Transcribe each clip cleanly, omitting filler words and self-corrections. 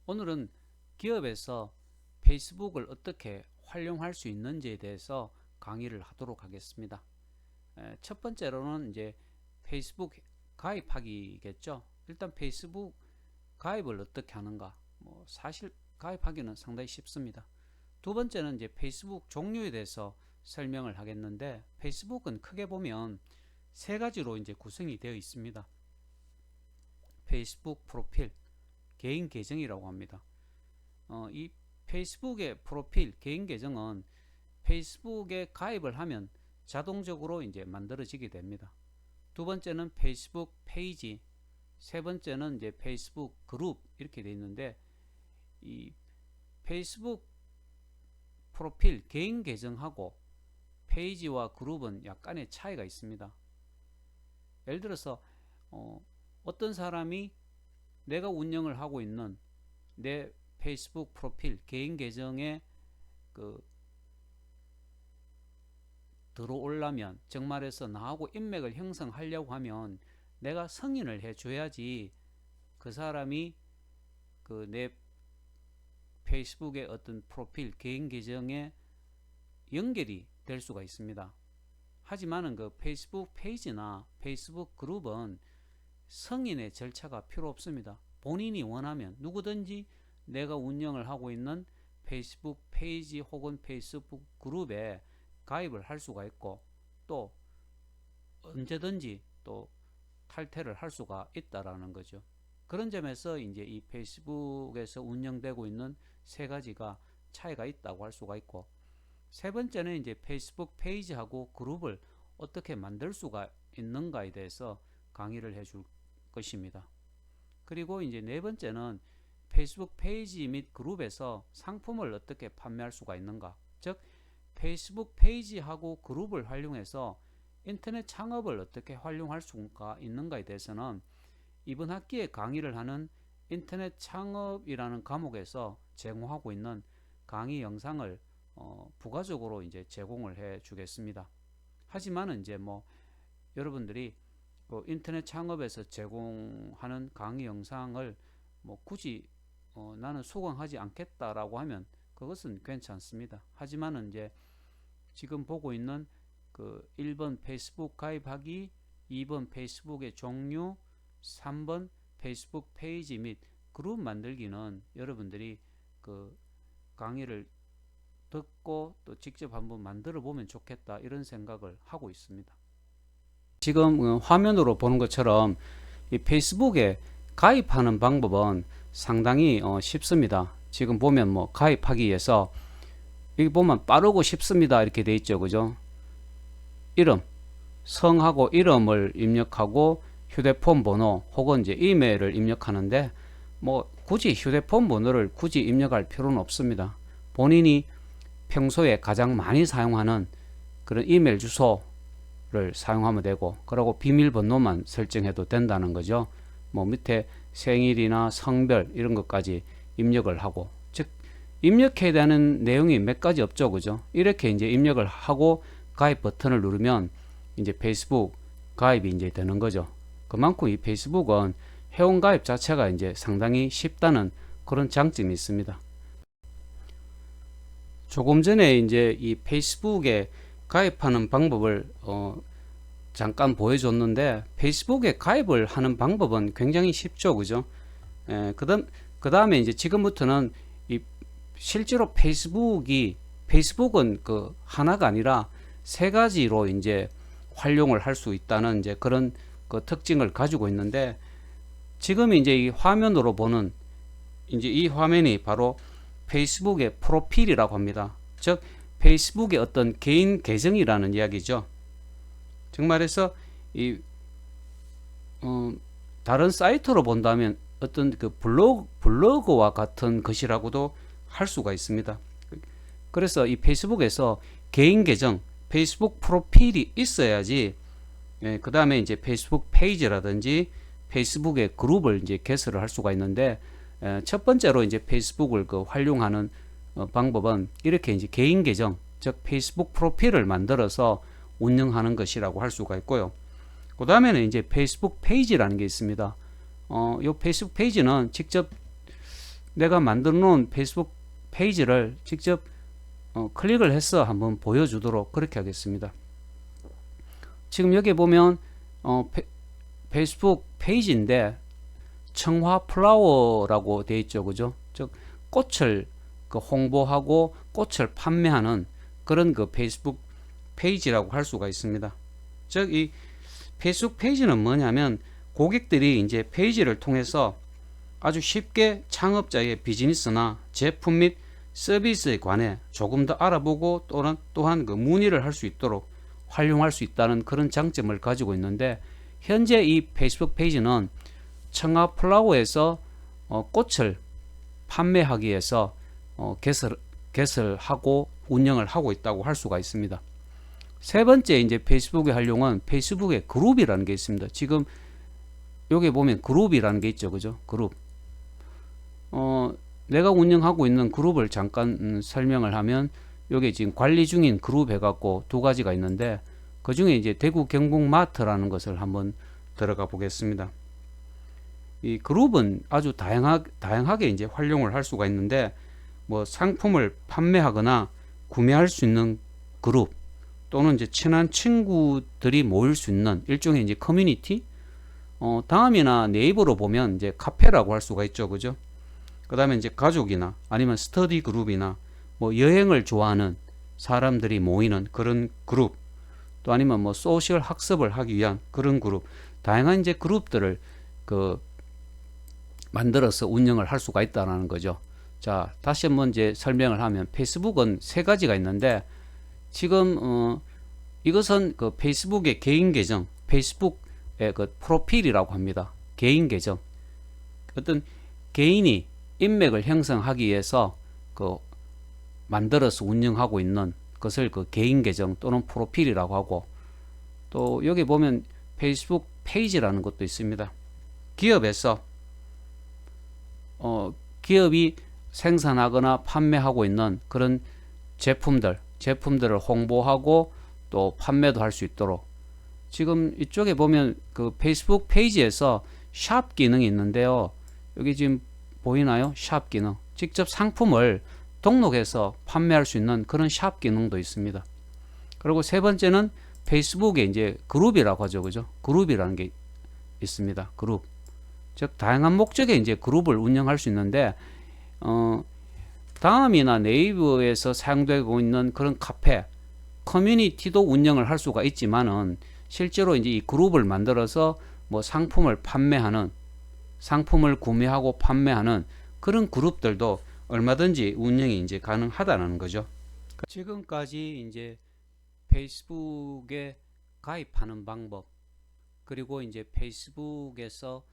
오늘은 기업에서 페이스북을 어떻게 활용할 수 있는지에 대해서 강의를 하도록 하겠습니다. 첫 번째로는 이제 페이스북 가입하기겠죠. 일단 페이스북 가입을 어떻게 하는가? 사실 가입하기는 상당히 쉽습니다. 두 번째는 이제 페이스북 종류에 대해서 설명을 하겠는데, 페이스북은 크게 보면 세 가지로 이제 구성이 되어 있습니다. 페이스북 프로필, 개인 계정이라고 합니다. 이 페이스북의 프로필, 개인 계정은 페이스북에 가입을 하면 자동적으로 이제 만들어지게 됩니다. 두 번째는 페이스북 페이지, 세 번째는 이제 페이스북 그룹 이렇게 되어 있는데, 이 페이스북 프로필, 개인 계정하고 페이지와 그룹은 약간의 차이가 있습니다. 예를 들어서 어떤 사람이 내가 운영을 하고 있는 내 페이스북 프로필, 개인 계정에 들어오려면, 정말해서 나하고 인맥을 형성하려고 하면 내가 승인을 해줘야지 그 사람이 내 페이스북의 어떤 프로필, 개인 계정에 연결이 될 수가 있습니다. 하지만은 그 페이스북 페이지나 페이스북 그룹은 승인의 절차가 필요 없습니다. 본인이 원하면 누구든지 내가 운영을 하고 있는 페이스북 페이지 혹은 페이스북 그룹에 가입을 할 수가 있고, 또 언제든지 또 탈퇴를 할 수가 있다라는 거죠. 그런 점에서 이제 이 페이스북에서 운영되고 있는 세 가지가 차이가 있다고 할 수가 있고, 세 번째는 이제 페이스북 페이지하고 그룹을 어떻게 만들 수가 있는가에 대해서 강의를 해줄 것입니다. 그리고 이제 네 번째는 페이스북 페이지 및 그룹에서 상품을 어떻게 판매할 수가 있는가, 즉 페이스북 페이지하고 그룹을 활용해서 인터넷 창업을 어떻게 활용할 수가 있는가에 대해서는 이번 학기에 강의를 하는 인터넷 창업이라는 과목에서 제공하고 있는 강의 영상을 부가적으로 이제 제공을 해 주겠습니다. 하지만은 이제 여러분들이 인터넷 창업에서 제공하는 강의 영상을 굳이 나는 수강하지 않겠다라고 하면 그것은 괜찮습니다. 하지만은 이제 지금 보고 있는 1번 페이스북 가입하기, 2번 페이스북의 종류, 3번 페이스북 페이지 및 그룹 만들기는 여러분들이 강의를 듣고 또 직접 한번 만들어 보면 좋겠다, 이런 생각을 하고 있습니다. 지금 화면으로 보는 것처럼 이 페이스북에 가입하는 방법은 상당히 쉽습니다. 지금 보면 가입하기 위해서 여기 보면 빠르고 쉽습니다 이렇게 돼 있죠, 그죠? 이름, 성하고 이름을 입력하고 휴대폰 번호 혹은 이제 이메일을 입력하는데, 굳이 휴대폰 번호를 굳이 입력할 필요는 없습니다. 본인이 평소에 가장 많이 사용하는 그런 이메일 주소를 사용하면 되고, 그리고 비밀번호만 설정해도 된다는 거죠. 밑에 생일이나 성별 이런 것까지 입력을 하고, 즉 입력해야 되는 내용이 몇 가지 없죠, 그죠? 이렇게 이제 입력을 하고 가입 버튼을 누르면 이제 페이스북 가입이 이제 되는 거죠. 그만큼 이 페이스북은 회원 가입 자체가 이제 상당히 쉽다는 그런 장점이 있습니다. 조금 전에 이제 이 페이스북에 가입하는 방법을 잠깐 보여줬는데, 페이스북에 가입을 하는 방법은 굉장히 쉽죠, 그죠? 그 다음에 이제 지금부터는 실제로 페이스북은 하나가 아니라 세 가지로 이제 활용을 할 수 있다는 이제 그런 특징을 가지고 있는데, 지금 이제 이 화면으로 보는 이제 이 화면이 바로 페이스북의 프로필이라고 합니다. 즉 페이스북의 어떤 개인 계정이라는 이야기죠. 정말해서 다른 사이트로 본다면 어떤 블로그와 같은 것이라고도 할 수가 있습니다. 그래서 이 페이스북에서 개인 계정, 페이스북 프로필이 있어야지 그 다음에 이제 페이스북 페이지라든지 페이스북의 그룹을 이제 개설을 할 수가 있는데, 첫 번째로 이제 페이스북을 활용하는 방법은 이렇게 이제 개인 계정, 즉 페이스북 프로필을 만들어서 운영하는 것이라고 할 수가 있고요. 그 다음에는 이제 페이스북 페이지라는 게 있습니다. 이 페이스북 페이지는 직접 내가 만들어 놓은 페이스북 페이지를 직접 클릭을 해서 한번 보여주도록 그렇게 하겠습니다. 지금 여기 보면 페이스북 페이지인데 청화 플라워라고 되어 있죠. 그죠? 즉 꽃을 홍보하고 꽃을 판매하는 그런 페이스북 페이지라고 할 수가 있습니다. 즉 이 페이스북 페이지는 뭐냐면 고객들이 이제 페이지를 통해서 아주 쉽게 창업자의 비즈니스나 제품 및 서비스에 관해 조금 더 알아보고 또한 문의를 할 수 있도록 활용할 수 있다는 그런 장점을 가지고 있는데, 현재 이 페이스북 페이지는 청아 플라워에서 꽃을 판매하기 위해서 개설하고 운영을 하고 있다고 할 수가 있습니다. 세 번째 이제 페이스북의 활용은 페이스북의 그룹이라는 게 있습니다. 지금 여기 보면 그룹이라는 게 있죠. 그죠? 그룹. 내가 운영하고 있는 그룹을 잠깐 설명을 하면, 여기 지금 관리 중인 그룹 해갖고 두 가지가 있는데, 그 중에 이제 대구 경북마트라는 것을 한번 들어가 보겠습니다. 이 그룹은 아주 다양하게 이제 활용을 할 수가 있는데, 뭐 상품을 판매하거나 구매할 수 있는 그룹, 또는 이제 친한 친구들이 모일 수 있는 일종의 이제 커뮤니티, 다음이나 네이버로 보면 이제 카페라고 할 수가 있죠. 그죠? 그 다음에 이제 가족이나 아니면 스터디 그룹이나 뭐 여행을 좋아하는 사람들이 모이는 그런 그룹, 또 아니면 뭐 소셜 학습을 하기 위한 그런 그룹, 다양한 이제 그룹들을 만들어서 운영을 할 수가 있다는 거죠. 자, 다시 한번 이제 설명을 하면, 페이스북은 세 가지가 있는데, 지금 이것은 페이스북의 개인 계정, 페이스북의 프로필이라고 합니다. 개인 계정. 어떤 개인이 인맥을 형성하기 위해서 만들어서 운영하고 있는 것을 개인 계정 또는 프로필이라고 하고, 또 여기 보면 페이스북 페이지라는 것도 있습니다. 기업에서 기업이 생산하거나 판매하고 있는 그런 제품들을 홍보하고 또 판매도 할 수 있도록, 지금 이쪽에 보면 페이스북 페이지에서 샵 기능이 있는데요. 여기 지금 보이나요? 샵 기능. 직접 상품을 등록해서 판매할 수 있는 그런 샵 기능도 있습니다. 그리고 세 번째는 페이스북에 이제 그룹이라고 하죠. 그죠? 그룹이라는 게 있습니다. 그룹. 즉 다양한 목적의 이제 그룹을 운영할 수 있는데, 다음이나 네이버에서 사용되고 있는 그런 카페, 커뮤니티도 운영을 할 수가 있지만은, 실제로 이제 이 그룹을 만들어서 뭐 상품을 구매하고 판매하는 그런 그룹들도 얼마든지 운영이 이제 가능하다는 거죠. 지금까지 이제 페이스북에 가입하는 방법, 그리고 이제 페이스북에서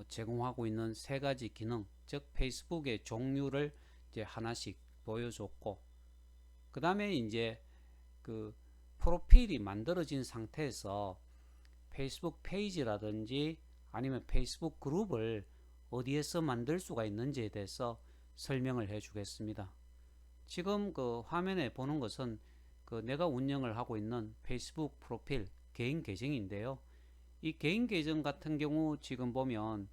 제공하고 있는 세 가지 기능, 즉 페이스북의 종류를 이제 하나씩 보여줬고, 그 다음에 이제 프로필이 만들어진 상태에서 페이스북 페이지라든지 아니면 페이스북 그룹을 어디에서 만들 수가 있는지에 대해서 설명을 해 주겠습니다. 지금 화면에 보는 것은 내가 운영을 하고 있는 페이스북 프로필 개인 계정인데요. 이 개인 계정 같은 경우 지금 보면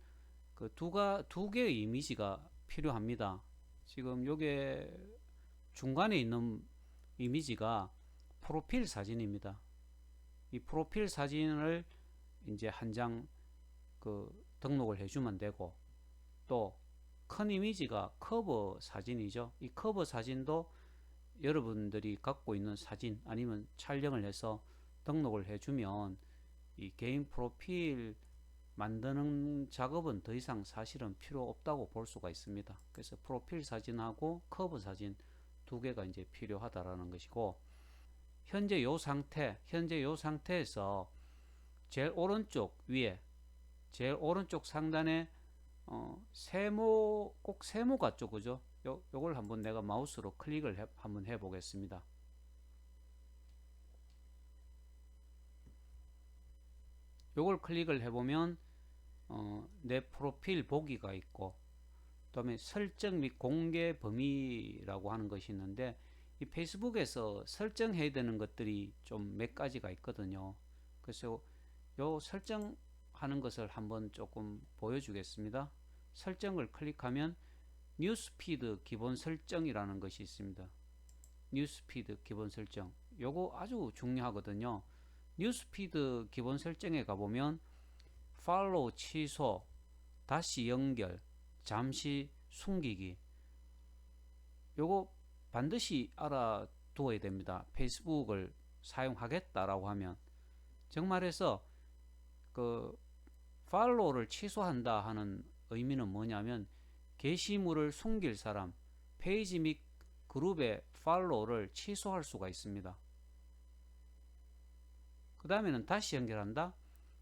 두 개의 이미지가 필요합니다. 지금 요게 중간에 있는 이미지가 프로필 사진입니다. 이 프로필 사진을 이제 한 장 등록을 해주면 되고, 또 큰 이미지가 커버 사진이죠. 이 커버 사진도 여러분들이 갖고 있는 사진 아니면 촬영을 해서 등록을 해주면 이 개인 프로필 만드는 작업은 더 이상 사실은 필요 없다고 볼 수가 있습니다. 그래서 프로필 사진하고 커버 사진 두 개가 이제 필요하다라는 것이고, 현재 이 상태에서 제일 오른쪽 위에, 제일 오른쪽 상단에 꼭 세모 같죠, 그죠? 요걸 한번 내가 마우스로 클릭을 한번 해보겠습니다. 요걸 클릭을 해보면 내 프로필 보기가 있고, 그 다음에 설정 및 공개 범위라고 하는 것이 있는데, 이 페이스북에서 설정해야 되는 것들이 좀 몇 가지가 있거든요. 그래서 요 설정하는 것을 한번 조금 보여주겠습니다. 설정을 클릭하면 뉴스피드 기본 설정이라는 것이 있습니다. 뉴스피드 기본 설정. 요거 아주 중요하거든요. 뉴스피드 기본 설정에 가보면 팔로우 취소, 다시 연결, 잠시 숨기기. 요거 반드시 알아두어야 됩니다. 페이스북을 사용하겠다라고 하면 정말해서 그 팔로우를 취소한다 하는 의미는 뭐냐면 게시물을 숨길 사람, 페이지 및 그룹의 팔로우를 취소할 수가 있습니다. 그 다음에는 다시 연결한다.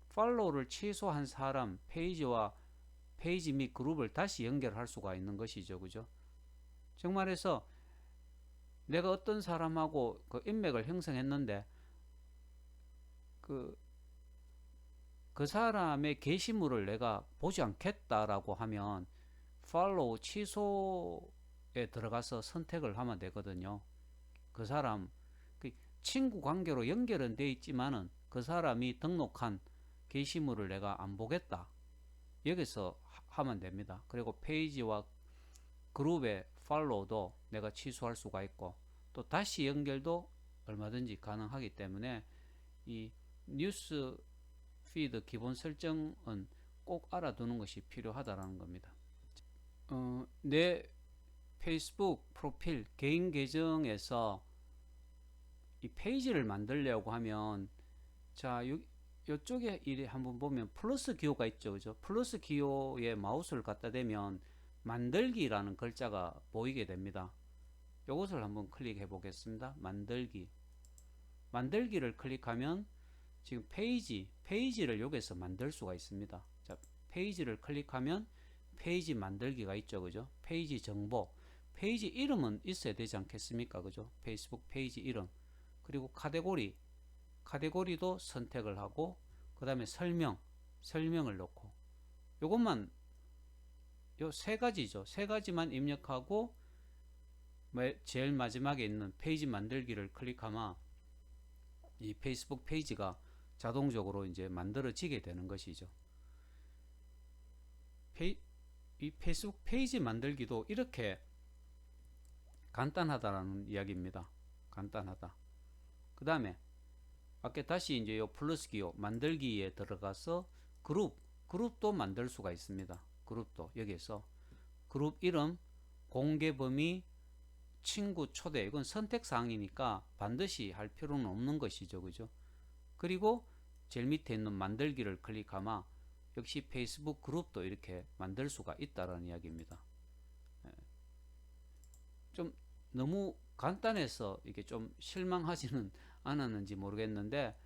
팔로우를 취소한 사람, 페이지 및 그룹을 다시 연결할 수가 있는 것이죠. 그죠? 정말해서 내가 어떤 사람하고 그 인맥을 형성했는데 그 사람의 게시물을 내가 보지 않겠다라고 하면 팔로우 취소에 들어가서 선택을 하면 되거든요. 그 사람 친구 관계로 연결은 돼 있지만은 그 사람이 등록한 게시물을 내가 안 보겠다. 여기서 하면 됩니다. 그리고 페이지와 그룹의 팔로우도 내가 취소할 수가 있고 또 다시 연결도 얼마든지 가능하기 때문에 이 뉴스 피드 기본 설정은 꼭 알아두는 것이 필요하다라는 겁니다. 내 페이스북 프로필 개인 계정에서 이 페이지를 만들려고 하면 자 요쪽에 이리 한번 보면 플러스 기호가 있죠. 그죠? 플러스 기호에 마우스를 갖다 대면 만들기라는 글자가 보이게 됩니다. 요것을 한번 클릭해 보겠습니다. 만들기를 클릭하면 지금 페이지를 여기서 만들 수가 있습니다. 자, 페이지를 클릭하면 페이지 만들기가 있죠. 그죠? 페이지 정보, 페이지 이름은 있어야 되지 않겠습니까? 그죠? 페이스북 페이지 이름. 그리고 카테고리도 선택을 하고 그 다음에 설명을 넣고 요것만 요 세 가지죠. 세 가지만 입력하고 제일 마지막에 있는 페이지 만들기를 클릭하면 이 페이스북 페이지가 자동적으로 이제 만들어지게 되는 것이죠. 이 페이스북 페이지 만들기도 이렇게 간단하다라는 이야기입니다. 간단하다. 그 다음에 아까 다시 이제 요 플러스 기호 만들기에 들어가서 그룹도 만들 수가 있습니다. 그룹도 여기에서 그룹 이름, 공개 범위, 친구 초대 이건 선택 사항이니까 반드시 할 필요는 없는 것이죠. 그죠? 그리고 제일 밑에 있는 만들기를 클릭하면 역시 페이스북 그룹도 이렇게 만들 수가 있다는 이야기입니다. 좀 너무 간단해서 이게 좀 실망하지는 않았는지 모르겠는데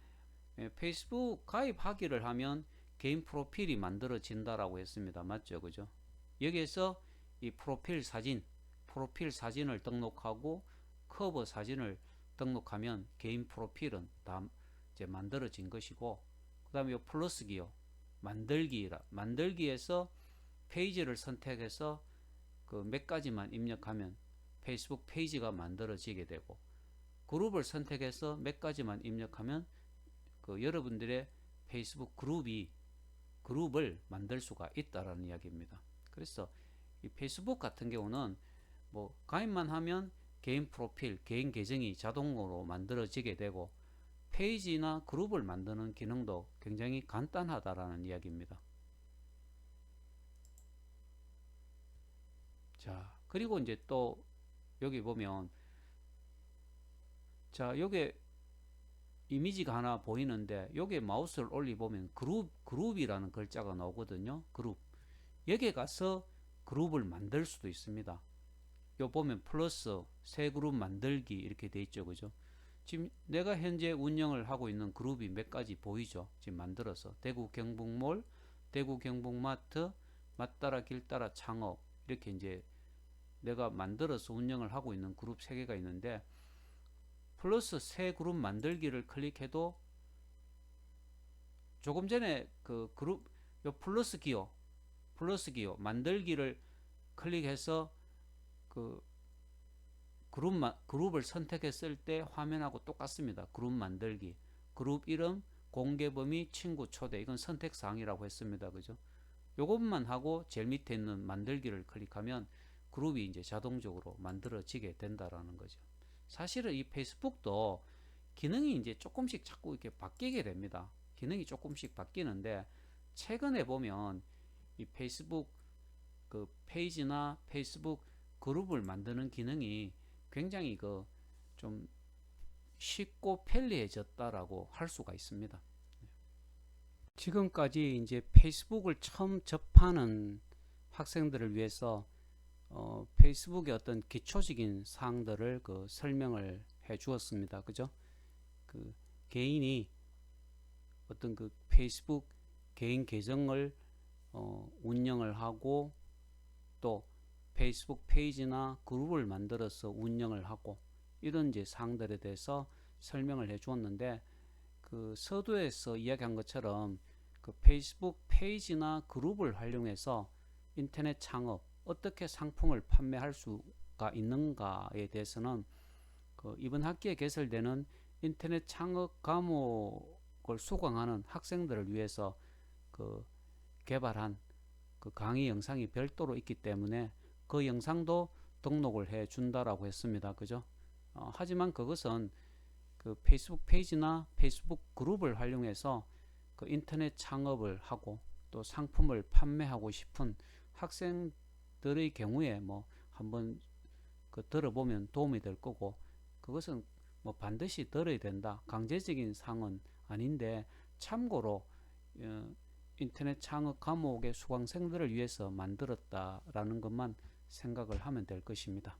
페이스북 가입하기를 하면 개인 프로필이 만들어진다라고 했습니다. 맞죠? 그죠? 여기에서 이 프로필 사진을 등록하고 커버 사진을 등록하면 개인 프로필은 다 이제 만들어진 것이고 그 다음에 이 플러스 기호 만들기에서 페이지를 선택해서 그 몇 가지만 입력하면 페이스북 페이지가 만들어지게 되고 그룹을 선택해서 몇 가지만 입력하면 그 여러분들의 페이스북 그룹을 만들 수가 있다라는 이야기입니다. 그래서 이 페이스북 같은 경우는 뭐 가입만 하면 개인 프로필, 개인 계정이 자동으로 만들어지게 되고 페이지나 그룹을 만드는 기능도 굉장히 간단하다라는 이야기입니다. 자, 그리고 이제 또 여기 보면 자, 여기 이미지가 하나 보이는데 여기에 마우스를 올리보면 그룹이라는 글자가 나오거든요. 그룹. 여기에 가서 그룹을 만들 수도 있습니다. 요 보면 플러스 새 그룹 만들기 이렇게 돼 있죠. 그죠? 지금 내가 현재 운영을 하고 있는 그룹이 몇 가지 보이죠? 지금 만들어서 대구 경북몰, 대구 경북마트, 맞따라 길따라 창업 이렇게 이제 내가 만들어서 운영을 하고 있는 그룹 3개가 있는데 플러스 새 그룹 만들기를 클릭해도 조금 전에 그 그룹 요 플러스 기호 만들기를 클릭해서 그 그룹을 선택했을 때 화면하고 똑같습니다. 그룹 만들기, 그룹 이름, 공개 범위, 친구 초대 이건 선택 사항이라고 했습니다. 그죠? 요것만 하고 제일 밑에 있는 만들기를 클릭하면 그룹이 이제 자동적으로 만들어지게 된다라는 거죠. 사실은 이 페이스북도 기능이 이제 조금씩 자꾸 이렇게 바뀌게 됩니다. 기능이 조금씩 바뀌는데 최근에 보면 이 페이스북 그 페이지나 페이스북 그룹을 만드는 기능이 굉장히 그 좀 쉽고 편리해졌다라고 할 수가 있습니다. 지금까지 이제 페이스북을 처음 접하는 학생들을 위해서 페이스북의 어떤 기초적인 사항들을 그 설명을 해 주었습니다. 그죠? 그 개인이 어떤 그 페이스북 개인 계정을 운영을 하고 또 페이스북 페이지나 그룹을 만들어서 운영을 하고 이런 이제 사항들에 대해서 설명을 해 주었는데 그 서두에서 이야기한 것처럼 그 페이스북 페이지나 그룹을 활용해서 인터넷 창업 어떻게 상품을 판매할 수가 있는가에 대해서는 그 이번 학기에 개설되는 인터넷 창업 과목을 수강하는 학생들을 위해서 그 개발한 그 강의 영상이 별도로 있기 때문에 그 영상도 등록을 해 준다라고 했습니다. 그죠? 하지만 그것은 그 페이스북 페이지나 페이스북 그룹을 활용해서 그 인터넷 창업을 하고 또 상품을 판매하고 싶은 학생들의 경우에 뭐 한번 그 들어보면 도움이 될 거고 그것은 뭐 반드시 들어야 된다 강제적인 사항은 아닌데 참고로 인터넷 창업 과목의 수강생들을 위해서 만들었다라는 것만 생각을 하면 될 것입니다.